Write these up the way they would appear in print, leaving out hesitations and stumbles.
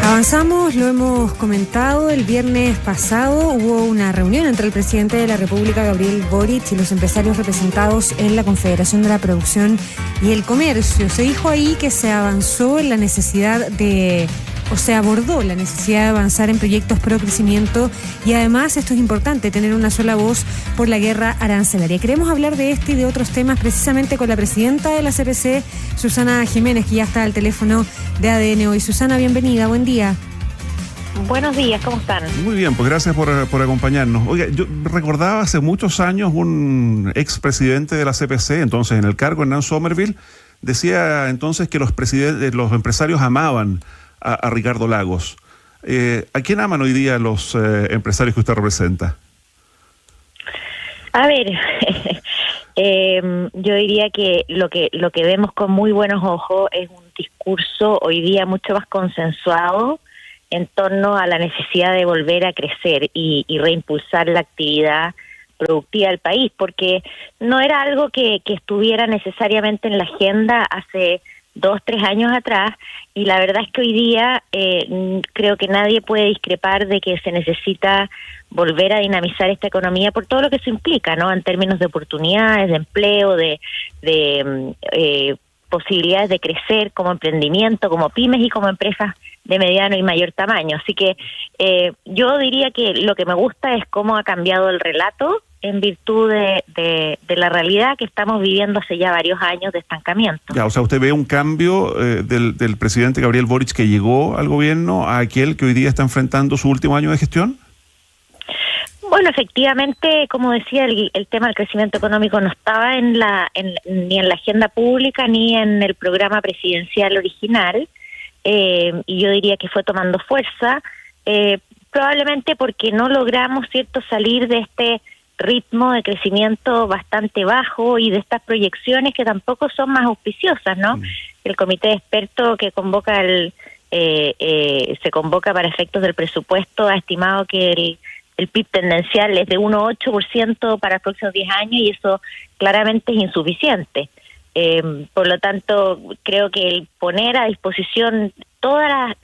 Avanzamos, lo hemos comentado, el viernes pasado hubo una reunión entre el presidente de la República, Gabriel Boric, y los empresarios representados en la Confederación de la Producción y el Comercio. Se dijo ahí que se avanzó en la necesidad se abordó la necesidad de avanzar en proyectos pro crecimiento y además, esto es importante, tener una sola voz por la guerra arancelaria. Queremos hablar de este y de otros temas precisamente con la presidenta de la CPC, Susana Jiménez, que ya está al teléfono de ADN hoy. Susana, bienvenida, buen día. Buenos días, ¿cómo están? Muy bien, pues gracias por acompañarnos. Oiga, yo recordaba hace muchos años un expresidente de la CPC, entonces en el cargo, Hernán Sommerville, decía entonces que los empresarios amaban a Ricardo Lagos. ¿A quién aman hoy día los empresarios que usted representa? A ver, yo diría que lo que vemos con muy buenos ojos es un discurso hoy día mucho más consensuado en torno a la necesidad de volver a crecer y reimpulsar la actividad productiva del país, porque no era algo que estuviera necesariamente en la agenda hace 2, 3 años atrás, y la verdad es que hoy día creo que nadie puede discrepar de que se necesita volver a dinamizar esta economía por todo lo que eso implica, ¿no? En términos de oportunidades, de empleo, de posibilidades de crecer como emprendimiento, como pymes y como empresas de mediano y mayor tamaño. Así que yo diría que lo que me gusta es cómo ha cambiado el relato en virtud de la realidad que estamos viviendo hace ya varios años de estancamiento. Ya, o sea, ¿usted ve un cambio del presidente Gabriel Boric que llegó al gobierno a aquel que hoy día está enfrentando su último año de gestión? Bueno, efectivamente, como decía, el tema del crecimiento económico no estaba ni en la agenda pública ni en el programa presidencial original, y yo diría que fue tomando fuerza, probablemente porque no logramos, ¿cierto?, salir de este ritmo de crecimiento bastante bajo y de estas proyecciones que tampoco son más auspiciosas, ¿no? El comité de expertos que convoca se convoca para efectos del presupuesto ha estimado que el PIB tendencial es de 1,8% para los próximos 10 años y eso claramente es insuficiente. Por lo tanto, creo que el poner a disposición todas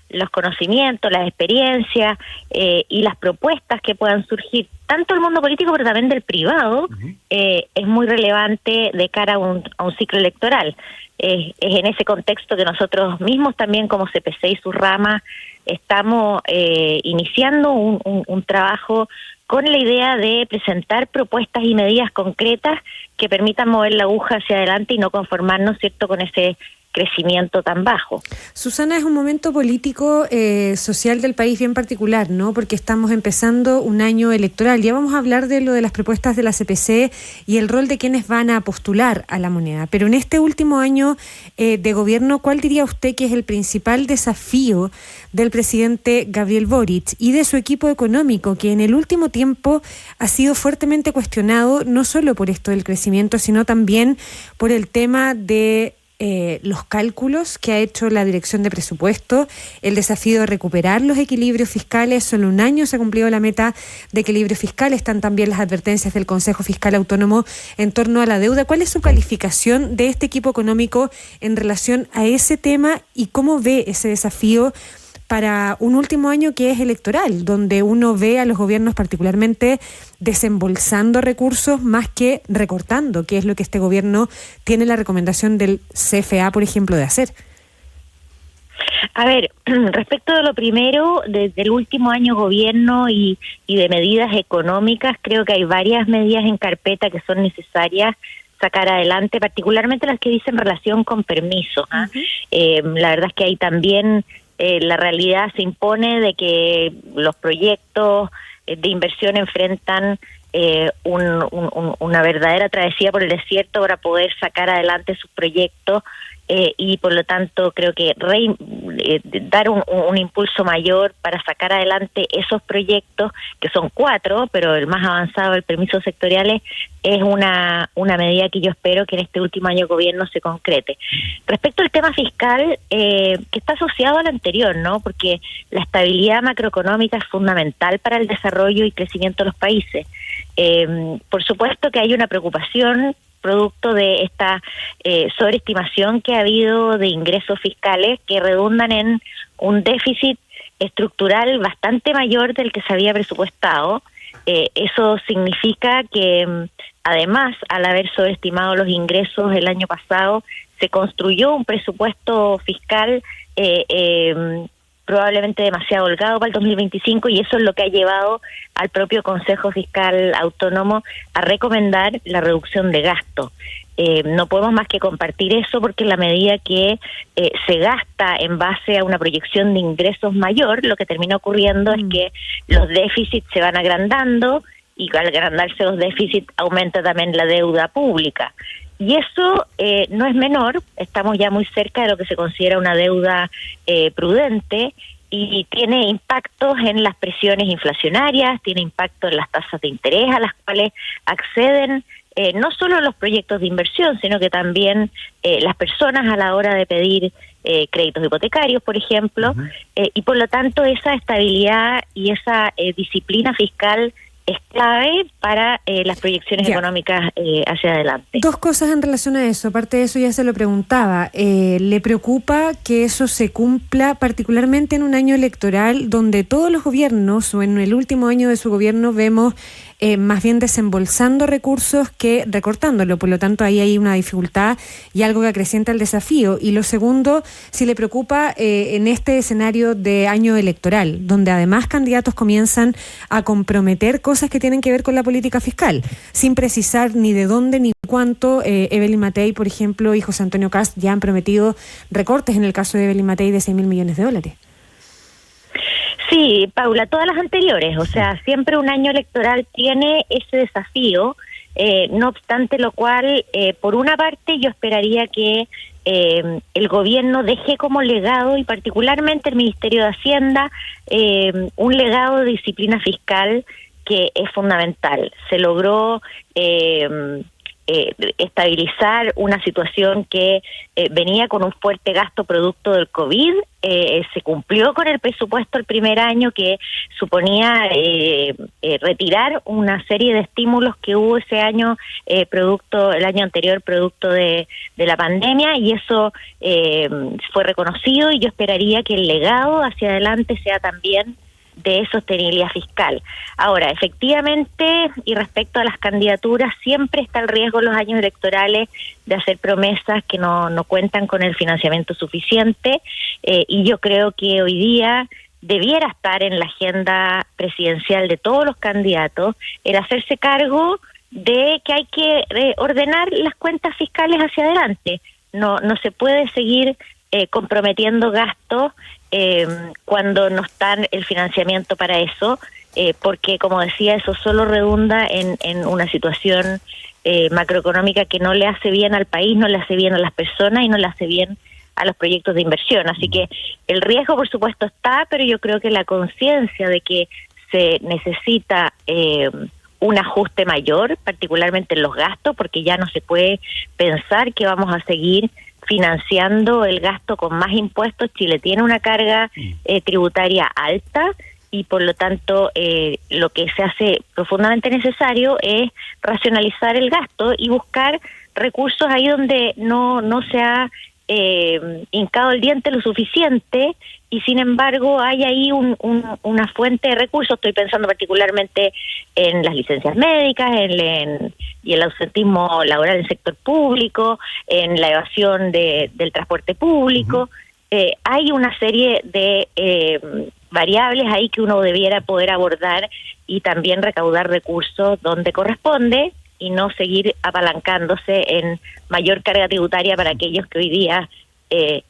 los conocimientos, las experiencias y las propuestas que puedan surgir, tanto del mundo político pero también del privado, es muy relevante de cara a un ciclo electoral. Es en ese contexto que nosotros mismos también como CPC y sus ramas estamos iniciando un trabajo con la idea de presentar propuestas y medidas concretas que permitan mover la aguja hacia adelante y no conformarnos, ¿cierto?, con ese crecimiento tan bajo. Susana, es un momento político, social del país bien particular, ¿no? Porque estamos empezando un año electoral. Ya vamos a hablar de lo de las propuestas de la CPC y el rol de quienes van a postular a la moneda. Pero en este último año de gobierno, ¿cuál diría usted que es el principal desafío del presidente Gabriel Boric y de su equipo económico, que en el último tiempo ha sido fuertemente cuestionado, no solo por esto del crecimiento, sino también por el tema de los cálculos que ha hecho la Dirección de Presupuesto, el desafío de recuperar los equilibrios fiscales? Solo un año se ha cumplido la meta de equilibrio fiscal, están también las advertencias del Consejo Fiscal Autónomo en torno a la deuda. ¿Cuál es su calificación de este equipo económico en relación a ese tema y cómo ve ese desafío para un último año que es electoral, donde uno ve a los gobiernos particularmente desembolsando recursos más que recortando, que es lo que este gobierno tiene la recomendación del CFA, por ejemplo, de hacer? A ver, respecto de lo primero, desde el último año gobierno y de medidas económicas, creo que hay varias medidas en carpeta que son necesarias sacar adelante, particularmente las que dicen relación con permisos. La verdad es que hay también la realidad se impone de que los proyectos de inversión enfrentan una verdadera travesía por el desierto para poder sacar adelante sus proyectos y por lo tanto creo que dar un impulso mayor para sacar adelante esos proyectos, que son 4, pero el más avanzado, el permiso sectoriales, es una medida que yo espero que en este último año de gobierno se concrete. Respecto al tema fiscal, que está asociado al anterior, ¿no? Porque la estabilidad macroeconómica es fundamental para el desarrollo y crecimiento de los países. Por supuesto que hay una preocupación producto de esta sobreestimación que ha habido de ingresos fiscales que redundan en un déficit estructural bastante mayor del que se había presupuestado. Eso significa que, además, al haber sobreestimado los ingresos el año pasado, se construyó un presupuesto fiscal probablemente demasiado holgado para el 2025, y eso es lo que ha llevado al propio Consejo Fiscal Autónomo a recomendar la reducción de gasto. No podemos más que compartir eso, porque en la medida que se gasta en base a una proyección de ingresos mayor, lo que termina ocurriendo es que los déficits se van agrandando, y al agrandarse los déficits aumenta también la deuda pública. Y eso no es menor, estamos ya muy cerca de lo que se considera una deuda prudente, y tiene impactos en las presiones inflacionarias, tiene impacto en las tasas de interés a las cuales acceden no solo los proyectos de inversión, sino que también las personas a la hora de pedir créditos hipotecarios, por ejemplo, y por lo tanto esa estabilidad y esa disciplina fiscal es clave para las proyecciones económicas hacia adelante. Dos cosas en relación a eso. Aparte de eso, ya se lo preguntaba. ¿Le preocupa que eso se cumpla particularmente en un año electoral donde todos los gobiernos, o en el último año de su gobierno, vemos más bien desembolsando recursos que recortándolo? Por lo tanto, ahí hay una dificultad y algo que acrecienta el desafío. Y lo segundo, si le preocupa en este escenario de año electoral, donde además candidatos comienzan a comprometer cosas que tienen que ver con la política fiscal, sin precisar ni de dónde ni cuánto. Evelyn Matei, por ejemplo, y José Antonio Kast ya han prometido recortes, en el caso de Evelyn Matei, de $6.000 millones. Sí, Paula, todas las anteriores, o sea, siempre un año electoral tiene ese desafío, no obstante lo cual, por una parte yo esperaría que el gobierno deje como legado, y particularmente el Ministerio de Hacienda, un legado de disciplina fiscal que es fundamental. Se logró estabilizar una situación que venía con un fuerte gasto producto del COVID. Se cumplió con el presupuesto el primer año, que suponía retirar una serie de estímulos que hubo ese año, el año anterior, producto de la pandemia, y eso fue reconocido, y yo esperaría que el legado hacia adelante sea también de sostenibilidad fiscal. Ahora, efectivamente, y respecto a las candidaturas, siempre está el riesgo en los años electorales de hacer promesas que no cuentan con el financiamiento suficiente, y yo creo que hoy día debiera estar en la agenda presidencial de todos los candidatos el hacerse cargo de que hay que ordenar las cuentas fiscales hacia adelante. No se puede seguir comprometiendo gastos cuando no está el financiamiento para eso, porque, como decía, eso solo redunda en una situación macroeconómica que no le hace bien al país, no le hace bien a las personas y no le hace bien a los proyectos de inversión. Así que el riesgo, por supuesto, está, pero yo creo que la conciencia de que se necesita un ajuste mayor, particularmente en los gastos, porque ya no se puede pensar que vamos a seguir financiando el gasto con más impuestos. Chile tiene una carga tributaria alta, y por lo tanto lo que se hace profundamente necesario es racionalizar el gasto y buscar recursos ahí donde no se ha hincado el diente lo suficiente, y sin embargo hay ahí una fuente de recursos. Estoy pensando particularmente en las licencias médicas, y el ausentismo laboral en el sector público, en la evasión del transporte público. Hay una serie de variables ahí que uno debiera poder abordar y también recaudar recursos donde corresponde, y no seguir apalancándose en mayor carga tributaria para aquellos que hoy día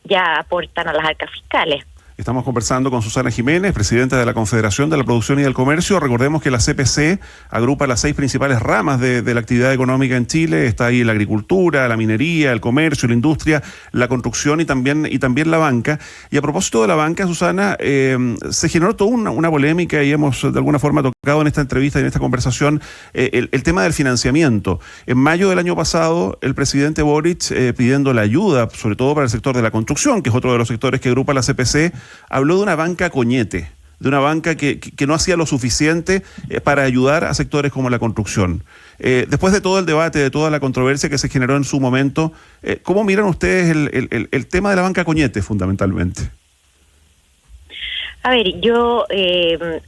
ya aportan a las arcas fiscales. Estamos conversando con Susana Jiménez, presidenta de la Confederación de la Producción y del Comercio. Recordemos que la CPC agrupa las 6 principales ramas de la actividad económica en Chile. Está ahí la agricultura, la minería, el comercio, la industria, la construcción y también la banca. Y a propósito de la banca, Susana, se generó toda una polémica, y hemos de alguna forma tocado en esta entrevista y en esta conversación el tema del financiamiento. En mayo del año pasado, el presidente Boric, pidiendo la ayuda, sobre todo para el sector de la construcción, que es otro de los sectores que agrupa la CPC, habló de una banca coñete, de una banca que no hacía lo suficiente para ayudar a sectores como la construcción. Después de todo el debate, de toda la controversia que se generó en su momento, ¿cómo miran ustedes el tema de la banca Coñete fundamentalmente? A ver, yo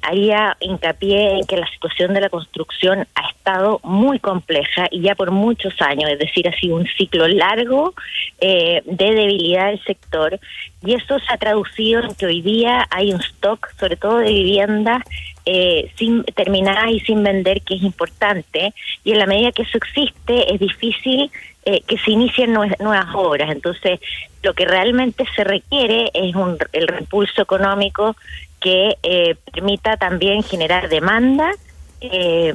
haría hincapié en que la situación de la construcción ha estado muy compleja y ya por muchos años, es decir, ha sido un ciclo largo de debilidad del sector, y eso se ha traducido en que hoy día hay un stock, sobre todo de viviendas sin terminadas y sin vender, que es importante, y en la medida que eso existe es difícil que se inicien nuevas obras. Entonces, lo que realmente se requiere es el repulso económico que permita también generar demanda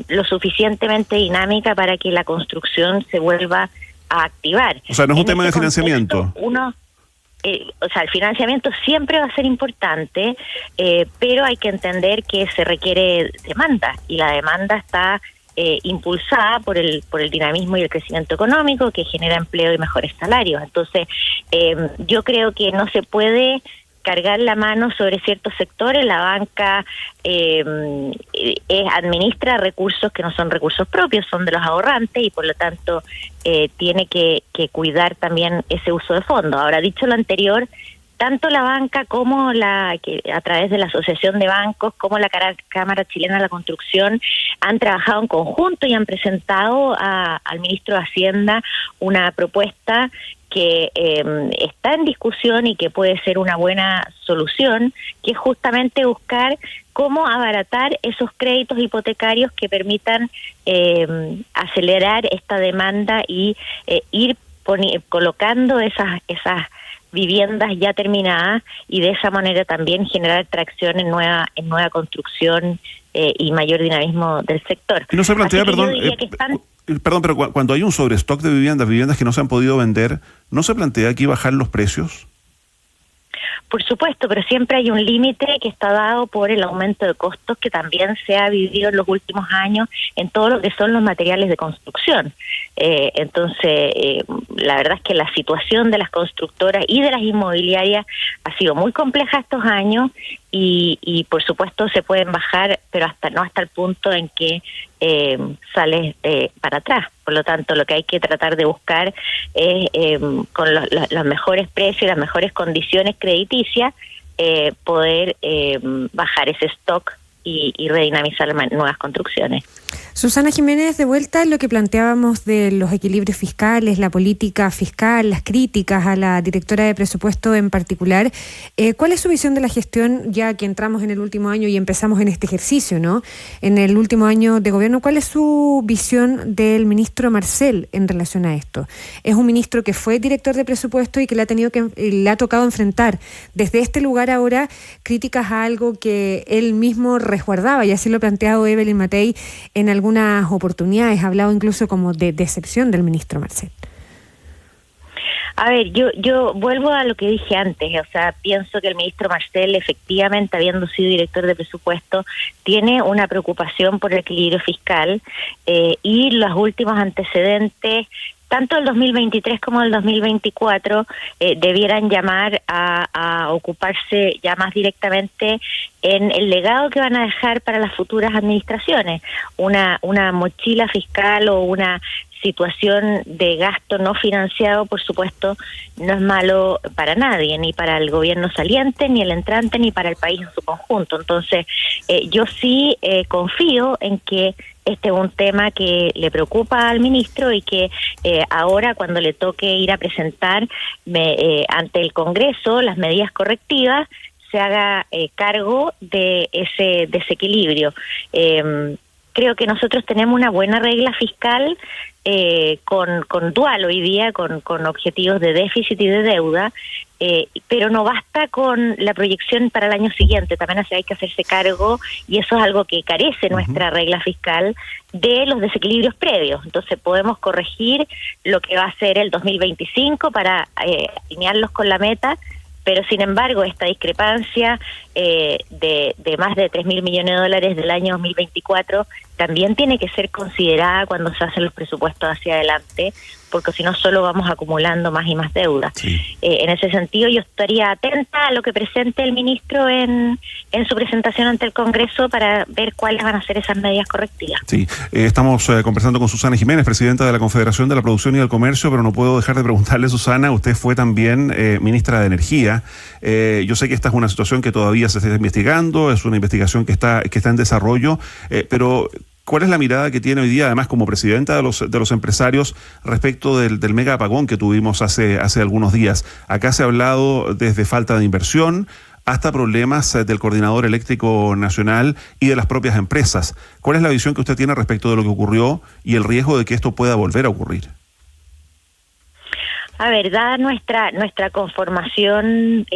lo suficientemente dinámica para que la construcción se vuelva a activar. O sea, no es un tema de financiamiento. El financiamiento siempre va a ser importante, pero hay que entender que se requiere demanda, y la demanda está impulsada por el dinamismo y el crecimiento económico, que genera empleo y mejores salarios. Entonces, yo creo que no se puede cargar la mano sobre ciertos sectores. La banca administra recursos que no son recursos propios, son de los ahorrantes, y por lo tanto tiene que cuidar también ese uso de fondos. Ahora, dicho lo anterior, tanto la banca como a través de la Asociación de Bancos, como la Cámara Chilena de la Construcción, han trabajado en conjunto y han presentado al ministro de Hacienda una propuesta que está en discusión y que puede ser una buena solución, que es justamente buscar cómo abaratar esos créditos hipotecarios que permitan acelerar esta demanda y ir colocando esas viviendas ya terminadas, y de esa manera también generar tracción en nueva construcción y mayor dinamismo del sector. Y no se plantea, perdón, pero cuando hay un sobrestock de viviendas que no se han podido vender, ¿no se plantea aquí bajar los precios? Por supuesto, pero siempre hay un límite que está dado por el aumento de costos que también se ha vivido en los últimos años en todo lo que son los materiales de construcción. Entonces, la verdad es que la situación de las constructoras y de las inmobiliarias ha sido muy compleja estos años, y por supuesto se pueden bajar, pero no hasta el punto en que sale para atrás. Por lo tanto, lo que hay que tratar de buscar es con los mejores precios y las mejores condiciones crediticias poder bajar ese stock y redinamizar nuevas construcciones. Susana Jiménez, de vuelta a lo que planteábamos de los equilibrios fiscales, la política fiscal, las críticas a la directora de presupuesto en particular, ¿cuál es su visión de la gestión, ya que entramos en el último año y empezamos en este ejercicio, ¿no? En el último año de gobierno, ¿cuál es su visión del ministro Marcel en relación a esto? Es un ministro que fue director de presupuesto y que le ha tocado enfrentar desde este lugar ahora críticas a algo que él mismo resguardaba, y así lo ha planteado Evelyn Matei en algunas oportunidades, ha hablado incluso como de decepción del ministro Marcel. A ver, yo vuelvo a lo que dije antes, o sea, pienso que el ministro Marcel, efectivamente, habiendo sido director de presupuesto, tiene una preocupación por el equilibrio fiscal, y los últimos antecedentes, tanto el 2023 como el 2024, debieran llamar a ocuparse ya más directamente en el legado que van a dejar para las futuras administraciones. Una mochila fiscal o una situación de gasto no financiado, por supuesto, no es malo para nadie, ni para el gobierno saliente, ni el entrante, ni para el país en su conjunto. Entonces, yo sí confío en que este es un tema que le preocupa al ministro, y que ahora, cuando le toque ir a presentar ante el Congreso las medidas correctivas, se haga cargo de ese desequilibrio. Creo que nosotros tenemos una buena regla fiscal con dual hoy día, con objetivos de déficit y de deuda, pero no basta con la proyección para el año siguiente, también hay que hacerse cargo, y eso es algo que carece nuestra regla fiscal, de los desequilibrios previos. Entonces podemos corregir lo que va a ser el 2025 para alinearlos con la meta, pero sin embargo esta discrepancia de más de 3.000 millones de dólares del año 2024 también tiene que ser considerada cuando se hacen los presupuestos hacia adelante, porque si no solo vamos acumulando más y más deuda. Sí. En ese sentido yo estaría atenta a lo que presente el ministro en su presentación ante el Congreso para ver cuáles van a ser esas medidas correctivas. Sí, estamos conversando con Susana Jiménez, presidenta de la Confederación de la Producción y del Comercio, pero no puedo dejar de preguntarle, Susana, usted fue también ministra de Energía. Yo sé que esta es una situación que todavía se está investigando, es una investigación que está en desarrollo, pero ¿cuál es la mirada que tiene hoy día, además como presidenta de los empresarios, respecto del mega apagón que tuvimos hace algunos días? Acá se ha hablado desde falta de inversión hasta problemas del Coordinador Eléctrico Nacional y de las propias empresas. ¿Cuál es la visión que usted tiene respecto de lo que ocurrió y el riesgo de que esto pueda volver a ocurrir? A ver, dada nuestra conformación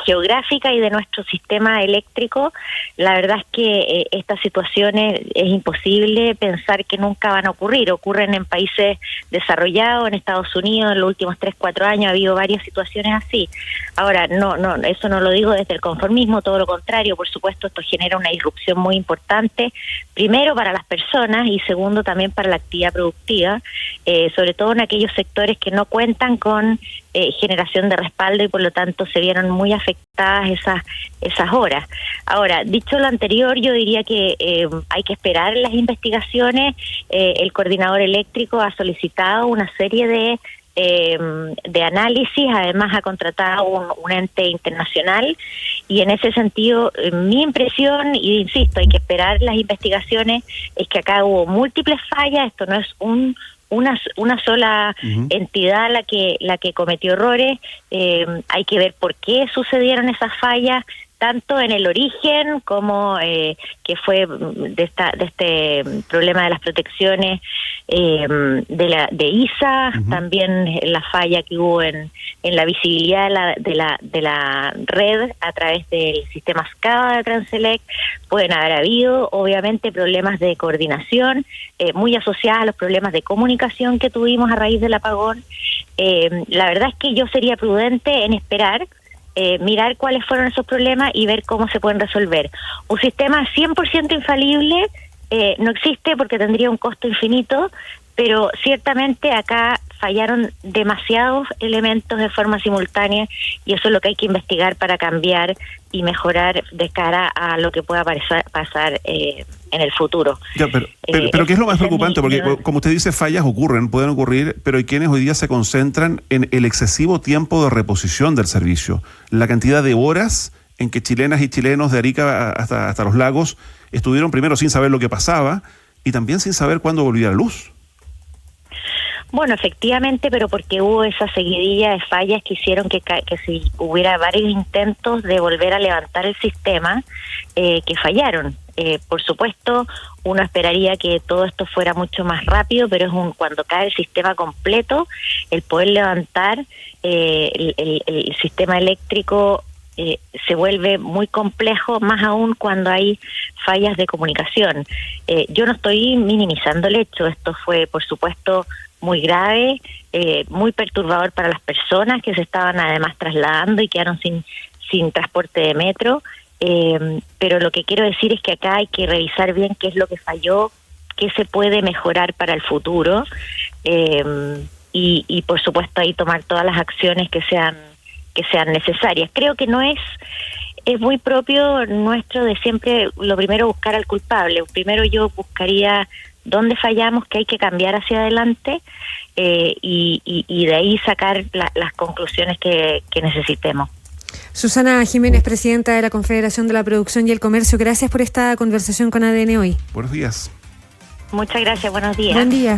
geográfica y de nuestro sistema eléctrico, la verdad es que estas situaciones es imposible pensar que nunca van a ocurrir. Ocurren en países desarrollados, en Estados Unidos, en los últimos 3-4 años ha habido varias situaciones así. Ahora, no, eso no lo digo desde el conformismo, todo lo contrario. Por supuesto, esto genera una disrupción muy importante, primero para las personas y segundo también para la actividad productiva, sobre todo en aquellos sectores que no cuentan con generación de respaldo y por lo tanto se vieron muy afectadas esas horas. Ahora, dicho lo anterior, yo diría que hay que esperar las investigaciones. El Coordinador Eléctrico ha solicitado una serie de análisis, además ha contratado un ente internacional y en ese sentido mi impresión, y insisto, hay que esperar las investigaciones, es que acá hubo múltiples fallas, esto no es una sola entidad la que cometió errores. Hay que ver por qué sucedieron esas fallas, tanto en el origen como que fue de este problema de las protecciones de ISA, también la falla que hubo en la visibilidad de la red a través del sistema SCADA de Transelec. Pueden haber habido obviamente problemas de coordinación muy asociados a los problemas de comunicación que tuvimos a raíz del apagón. La verdad es que yo sería prudente en esperar, mirar cuáles fueron esos problemas y ver cómo se pueden resolver. Un sistema 100% infalible no existe porque tendría un costo infinito, pero ciertamente acá fallaron demasiados elementos de forma simultánea y eso es lo que hay que investigar para cambiar y mejorar de cara a lo que pueda pasar en el futuro. Ya, pero ¿qué es lo más preocupante? Porque como usted dice, fallas pueden ocurrir, pero hay quienes hoy día se concentran en el excesivo tiempo de reposición del servicio, la cantidad de horas en que chilenas y chilenos de Arica hasta los lagos estuvieron primero sin saber lo que pasaba y también sin saber cuándo volvía la luz. Bueno, efectivamente, pero porque hubo esa seguidilla de fallas que hicieron que si hubiera varios intentos de volver a levantar el sistema, que fallaron. Por supuesto, uno esperaría que todo esto fuera mucho más rápido, pero cuando cae el sistema completo, el poder levantar el sistema eléctrico se vuelve muy complejo, más aún cuando hay fallas de comunicación. Yo no estoy minimizando el hecho, esto fue, por supuesto, muy grave, muy perturbador para las personas que se estaban además trasladando y quedaron sin transporte de metro, pero lo que quiero decir es que acá hay que revisar bien qué es lo que falló, qué se puede mejorar para el futuro y por supuesto ahí tomar todas las acciones que sean necesarias. Creo que no es muy propio nuestro de siempre lo primero buscar al culpable. Primero yo buscaría dónde fallamos, qué hay que cambiar hacia adelante y de ahí sacar las conclusiones que necesitemos. Susana Jiménez, presidenta de la Confederación de la Producción y el Comercio, gracias por esta conversación con ADN hoy. Buenos días. Muchas gracias, buenos días. Buen día.